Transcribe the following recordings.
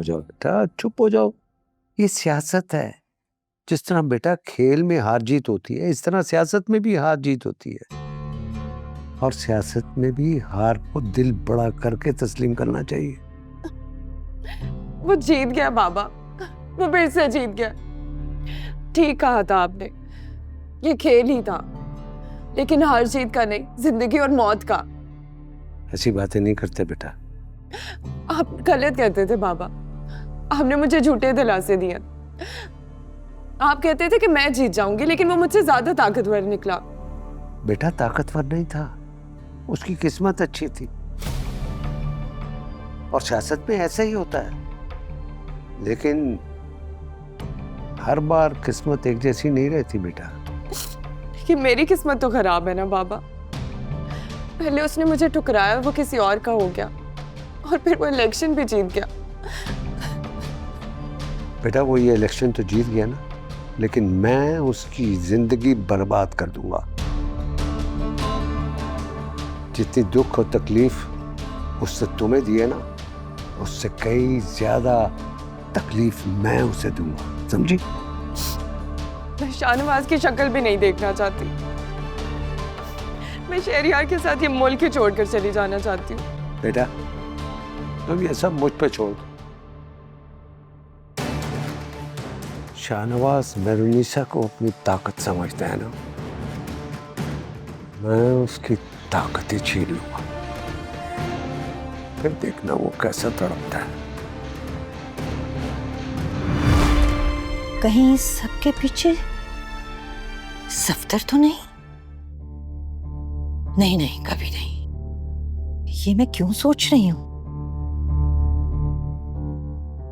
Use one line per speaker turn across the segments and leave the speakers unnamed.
जाओ बेटा, चुप हो जाओ। ये सियासत है। जिस तरह बेटा खेल में हार जीत होती है, इस तरह सियासत में भी हार जीत होती है। और सियासत में भी हार को दिल बड़ा करके तस्लीम करना चाहिए।
वो जीत गया बाबा, वो फिर से जीत गया। ठीक कहा था आपने, ये खेल ही था, लेकिन हार जीत का नहीं, जिंदगी और मौत का।
ऐसी बातें नहीं करते बेटा।
आप गलत कहते थे बाबा, आपने मुझे झूठे दिलासे दिए। आप कहते थे कि मैं जीत जाऊंगी, लेकिन वो मुझसे ज्यादा ताकतवर निकला।
बेटा ताकतवर नहीं था, उसकी किस्मत अच्छी थी। और सियासत में ऐसा ही होता है, लेकिन हर बार किस्मत एक जैसी नहीं रहती बेटा।
कि मेरी किस्मत तो खराब है ना बाबा। पहले उसने मुझे ठुकराया, वो किसी और का हो गया, और फिर वो इलेक्शन भी जीत गया।
बेटा वो ये इलेक्शन तो जीत गया ना, लेकिन मैं उसकी जिंदगी बर्बाद कर दूंगा। जितनी दुख और तकलीफ उससे तुम्हें दी है ना, उससे कई ज्यादा तकलीफ मैं उसे दूंगा, समझी?
मैं शाहनवाज की शक्ल भी नहीं देखना चाहती। मैं शहरियार के साथ ये मुल्क ही छोड़कर चली जाना चाहती हूँ।
बेटा तुम ये सब मुझ पे छोड़ दो। शाहनवाज मेहरुनिसा को अपनी ताकत समझता है ना, मैं उसकी ताकत ही छीन लूंगा। फिर देखना वो कैसा तड़पता है।
कहीं सबके पीछे सफदर तो नहीं? नहीं नहीं, कभी नहीं। ये मैं क्यों सोच रही हूं?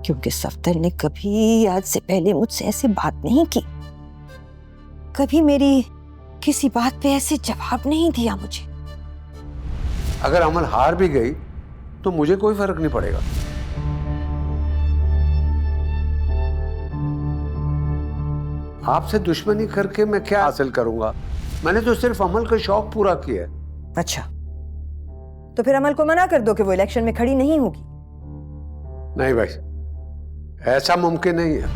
क्योंकि सफदर ने कभी आज से पहले मुझसे ऐसी बात नहीं की, कभी मेरी किसी बात पे ऐसे जवाब नहीं दिया मुझे।
अगर अमल हार भी गई तो मुझे कोई फर्क नहीं पड़ेगा। आपसे दुश्मनी करके मैं क्या हासिल करूंगा? मैंने तो सिर्फ अमल का शौक पूरा किया है।
अच्छा, तो फिर अमल को मना कर दो कि वो इलेक्शन में खड़ी नहीं होगी।
नहीं भाई, ऐसा मुमकिन नहीं है।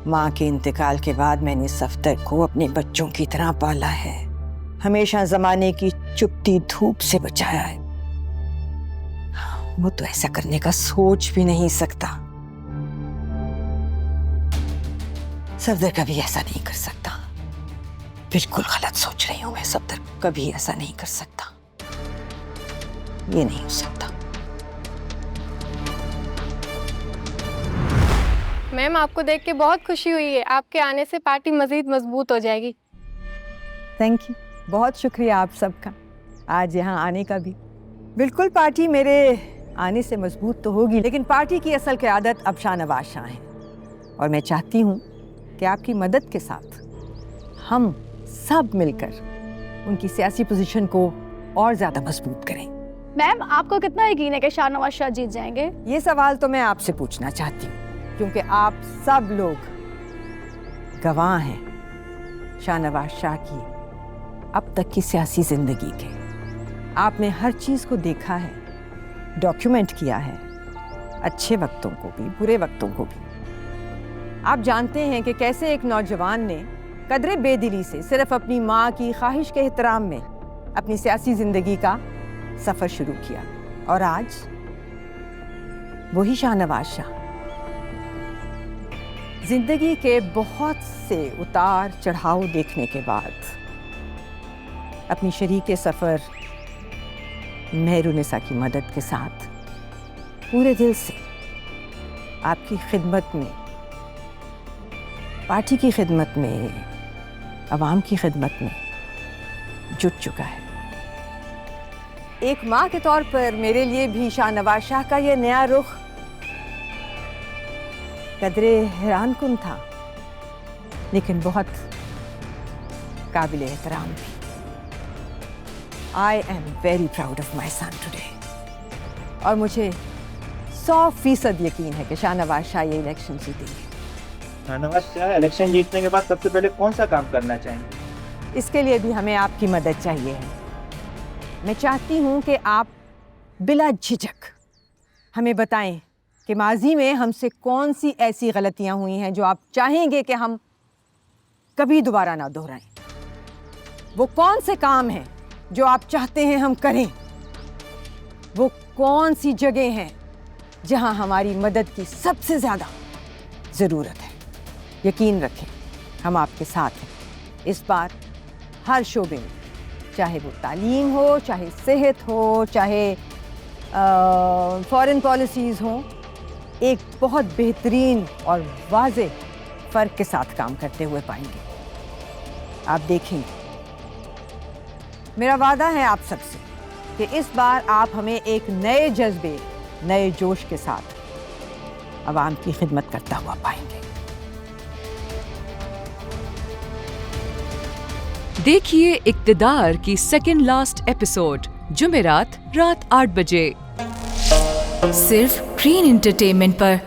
माँ के इंतकाल के बाद मैंने सफदर को अपने बच्चों की तरह पाला है, हमेशा जमाने की चुपती धूप से बचाया है। वो तो ऐसा करने का सोच भी नहीं सकता। सफदर कभी ऐसा नहीं कर सकता। बिल्कुल गलत सोच रही हूं मैं। सफदर कभी ऐसा नहीं कर सकता। ये नहीं हो सकता।
मैम आपको देख के बहुत खुशी हुई है। आपके आने से पार्टी मजीद मजबूत हो जाएगी।
थैंक यू, बहुत शुक्रिया आप सबका आज यहाँ आने का भी। बिल्कुल, पार्टी मेरे आने से मजबूत तो होगी, लेकिन पार्टी की असल क़यादत अब शाहनवाज शाह है। और मैं चाहती हूँ कि आपकी मदद के साथ हम सब मिलकर उनकी सियासी पोजीशन को और ज़्यादा मजबूत करें।
मैम आपको कितना यकीन है कि शाहनवाज शाह जीत जाएंगे?
ये सवाल तो मैं आपसे पूछना चाहती हूँ, क्योंकि आप सब लोग गवाह हैं शाहनवाज शाह की अब तक की सियासी जिंदगी के। आपने हर चीज़ को देखा है, डॉक्यूमेंट किया है, अच्छे वक्तों को भी, बुरे वक्तों को भी। आप जानते हैं कि कैसे एक नौजवान ने कदरे बेदिली से सिर्फ अपनी माँ की ख्वाहिश के एहतराम में अपनी सियासी जिंदगी का सफ़र शुरू किया, और आज वही शाहनवाज शाह जिंदगी के बहुत से उतार चढ़ाव देखने के बाद अपनी शरीके सफ़र मेहरुनिसा की मदद के साथ पूरे दिल से आपकी खिदमत में, पार्टी की खिदमत में, अवाम की खिदमत में जुट चुका है। एक माँ के तौर पर मेरे लिए भी शाहनवाज शाह का ये नया रुख कदरे हैरानकुन था, लेकिन बहुत काबिल एहतराम भी। I am very proud of my son today। और मुझे 100% यकीन है कि शाहनवाज शाह ये इलेक्शन जीतेंगे।
शाहनवाज शाह इलेक्शन जीतने के बाद सबसे पहले कौन सा काम करना चाहेंगे?
इसके लिए भी हमें आपकी मदद चाहिए है। मैं चाहती हूँ कि आप बिला झिझक हमें बताएं कि माजी में हमसे कौन सी ऐसी गलतियां हुई हैं जो आप चाहेंगे कि हम कभी दोबारा ना दोहराएं। वो कौन से काम हैं जो आप चाहते हैं हम करें। वो कौन सी जगह हैं जहां हमारी मदद की सबसे ज़्यादा ज़रूरत है। यकीन रखें हम आपके साथ हैं इस बार हर शोबे में, चाहे वो तालीम हो, चाहे सेहत हो, चाहे फॉरेन पॉलिसीज़ हों। एक बहुत बेहतरीन और वाज़ेह फ़र्क के साथ काम करते हुए पाएंगे। आप देखेंगे। मेरा वादा है आप सबसे कि इस बार आप हमें एक नए जज्बे, नए जोश के साथ अवाम की खिदमत करता हुआ पाएंगे।
देखिए इक्तिदार की सेकंड लास्ट एपिसोड जुमेरात रात 8 बजे
सिर्फ ग्रीन एंटरटेनमेंट पर।